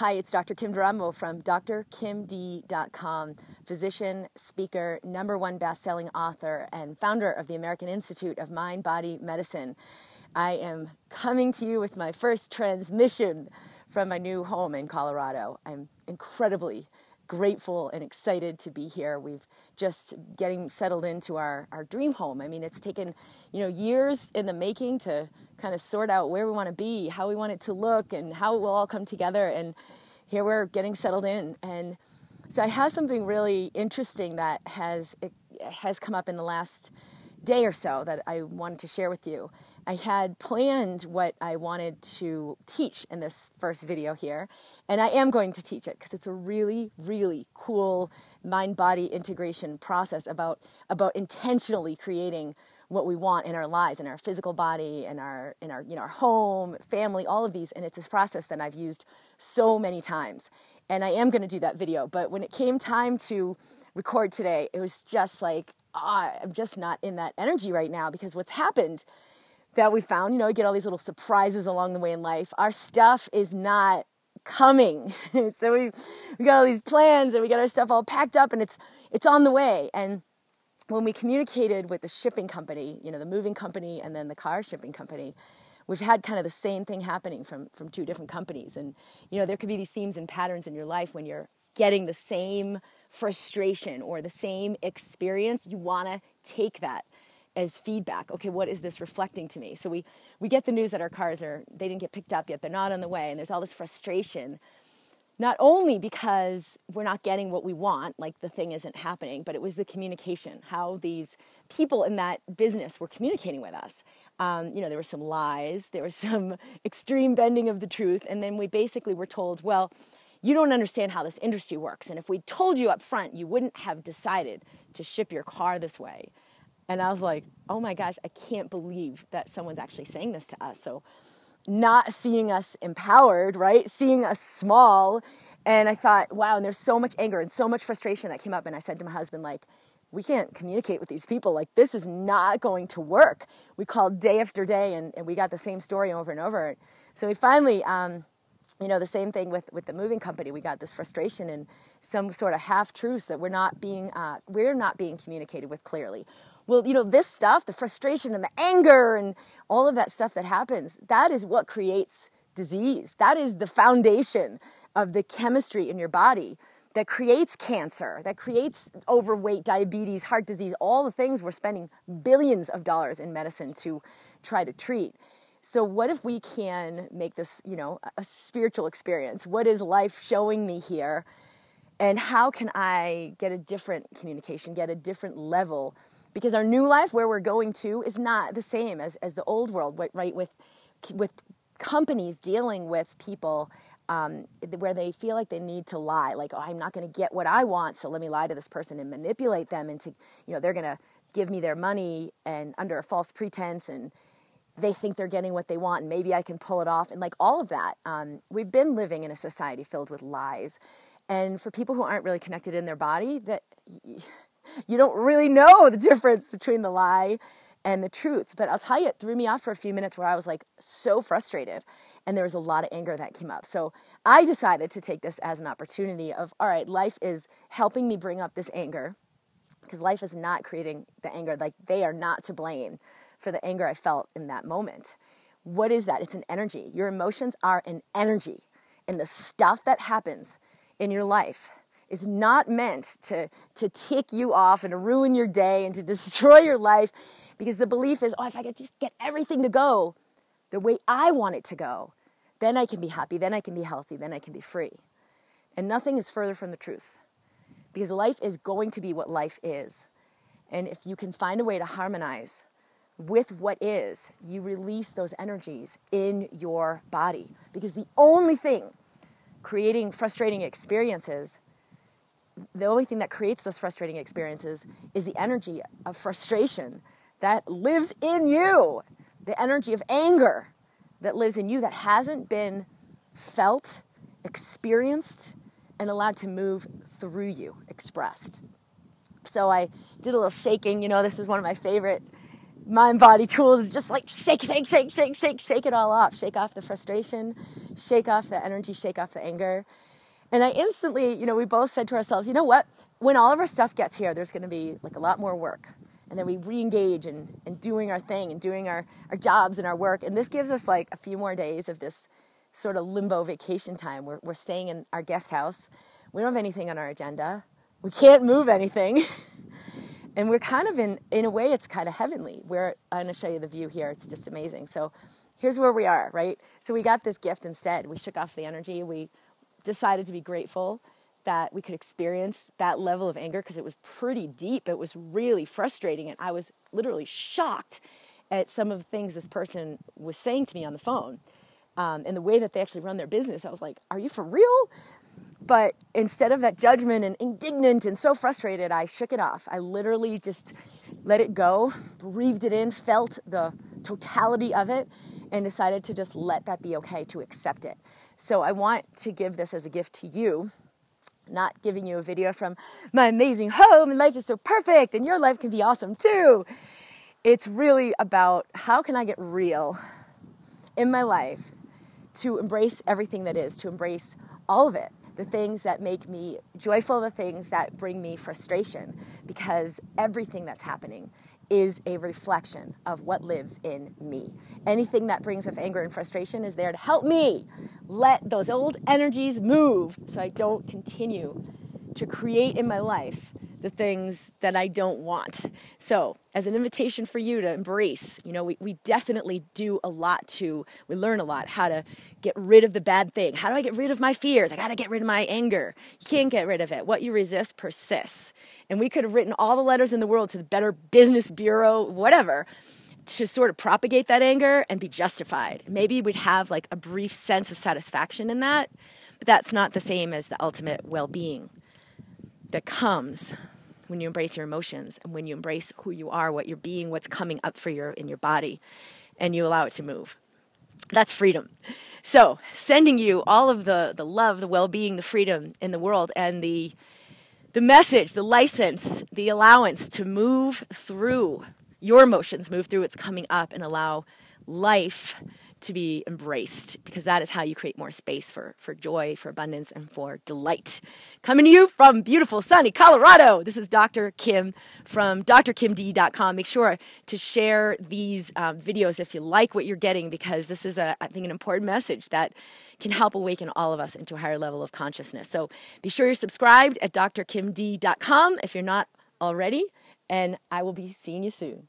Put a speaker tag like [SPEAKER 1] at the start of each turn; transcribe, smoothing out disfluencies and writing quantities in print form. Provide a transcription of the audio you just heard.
[SPEAKER 1] Hi, it's Dr. Kim Duramo from drkimd.com, physician, speaker, #1 best-selling author, and founder of the American Institute of Mind, Body, Medicine. I am coming to you with my first transmission from my new home in Colorado. I'm incredibly grateful and excited to be here. We've just getting settled into our dream home. I mean, it's taken, years in the making to kind of sort out where we want to be, how we want it to look, and how it will all come together. And here we're getting settled in. And so I have something really interesting that has come up in the last day or so that I wanted to share with you. I had planned what I wanted to teach in this first video here, and I am going to teach it because it's a really, really cool mind-body integration process about intentionally creating what we want in our lives, in our physical body, in our home, family, all of these. And it's this process that I've used so many times. And I am going to do that video. But when it came time to record today, it was just like, I'm just not in that energy right now, because what's happened that we found, you get all these little surprises along the way in life. Our stuff is not coming. So we got all these plans and we got our stuff all packed up and it's on the way. And when we communicated with the shipping company, the moving company and then the car shipping company, we've had kind of the same thing happening from two different companies. And, there could be these themes and patterns in your life when you're getting the same frustration or the same experience. You want to take that as feedback. Okay, what is this reflecting to me? So we get the news that our cars they didn't get picked up yet. They're not on the way. And there's all this frustration, not only because we're not getting what we want, like the thing isn't happening, but it was the communication, how these people in that business were communicating with us. There were some lies, there was some extreme bending of the truth. And then we basically were told, well, you don't understand how this industry works. And if we told you up front, you wouldn't have decided to ship your car this way. And I was like, oh my gosh, I can't believe that someone's actually saying this to us. So not seeing us empowered, right? Seeing us small. And I thought, wow, and there's so much anger and so much frustration that came up. And I said to my husband, we can't communicate with these people. This is not going to work. We called day after day and we got the same story over and over. So we finally, the same thing with the moving company. We got this frustration and some sort of half-truths that we're not being communicated with clearly. Well, this stuff, the frustration and the anger and all of that stuff that happens, that is what creates disease. That is the foundation of the chemistry in your body that creates cancer, that creates overweight, diabetes, heart disease, all the things we're spending billions of dollars in medicine to try to treat. So what if we can make this, a spiritual experience? What is life showing me here? And how can I get a different communication, get a different level? Because our new life, where we're going to, is not the same as the old world, right? With companies dealing with people where they feel like they need to lie. Like, I'm not going to get what I want, so let me lie to this person and manipulate them into, they're going to give me their money and under a false pretense, and they think they're getting what they want, and maybe I can pull it off. And all of that, we've been living in a society filled with lies. And for people who aren't really connected in their body, that you don't really know the difference between the lie and the truth. But I'll tell you, it threw me off for a few minutes where I was so frustrated. And there was a lot of anger that came up. So I decided to take this as an opportunity of, all right, life is helping me bring up this anger, because life is not creating the anger. They are not to blame for the anger I felt in that moment. What is that? It's an energy. Your emotions are an energy. And the stuff that happens in your life is not meant to tick you off and to ruin your day and to destroy your life, because the belief is, if I could just get everything to go the way I want it to go, then I can be happy, then I can be healthy, then I can be free. And nothing is further from the truth, because life is going to be what life is. And if you can find a way to harmonize with what is, you release those energies in your body. Because the only thing creating frustrating experiences, the only thing that creates those frustrating experiences is the energy of frustration that lives in you, the energy of anger that lives in you that hasn't been felt, experienced, and allowed to move through you, expressed. So I did a little shaking. This is one of my favorite mind body tools is just like shake it all off. Shake off the frustration, shake off the energy, shake off the anger. And I instantly, we both said to ourselves, you know what? When all of our stuff gets here, there's going to be like a lot more work. And then we re-engage in doing our thing and doing our jobs and our work. And this gives us like a few more days of this sort of limbo vacation time. We're staying in our guest house. We don't have anything on our agenda. We can't move anything. And we're kind of in a way, it's kind of heavenly. I'm going to show you the view here. It's just amazing. So here's where we are, right? So we got this gift instead. We shook off the energy. We decided to be grateful that we could experience that level of anger because it was pretty deep. It was really frustrating. And I was literally shocked at some of the things this person was saying to me on the phone. And the way that they actually run their business, I was like, are you for real? But instead of that judgment and indignant and so frustrated, I shook it off. I literally just let it go, breathed it in, felt the totality of it, and decided to just let that be okay, to accept it. So I want to give this as a gift to you, not giving you a video from my amazing home and life is so perfect and your life can be awesome too. It's really about how can I get real in my life to embrace everything that is, to embrace all of it. The things that make me joyful, the things that bring me frustration, because everything that's happening is a reflection of what lives in me. Anything that brings up anger and frustration is there to help me let those old energies move so I don't continue to create in my life the things that I don't want. So as an invitation for you to embrace, we definitely do a lot we learn a lot how to get rid of the bad thing. How do I get rid of my fears? I got to get rid of my anger. You can't get rid of it. What you resist persists. And we could have written all the letters in the world to the Better Business Bureau, whatever, to sort of propagate that anger and be justified. Maybe we'd have like a brief sense of satisfaction in that, but that's not the same as the ultimate well-being that comes when you embrace your emotions and when you embrace who you are, what you're being, what's coming up for in your body, and you allow it to move. That's freedom. So sending you all of the love, the well-being, the freedom in the world, and the message, the license, the allowance to move through your emotions, move through what's coming up, and allow life to be embraced, because that is how you create more space for joy, for abundance, and for delight. Coming to you from beautiful, sunny Colorado, this is Dr. Kim from drkimd.com. Make sure to share these videos if you like what you're getting, because this is, I think, an important message that can help awaken all of us into a higher level of consciousness. So be sure you're subscribed at drkimd.com if you're not already, and I will be seeing you soon.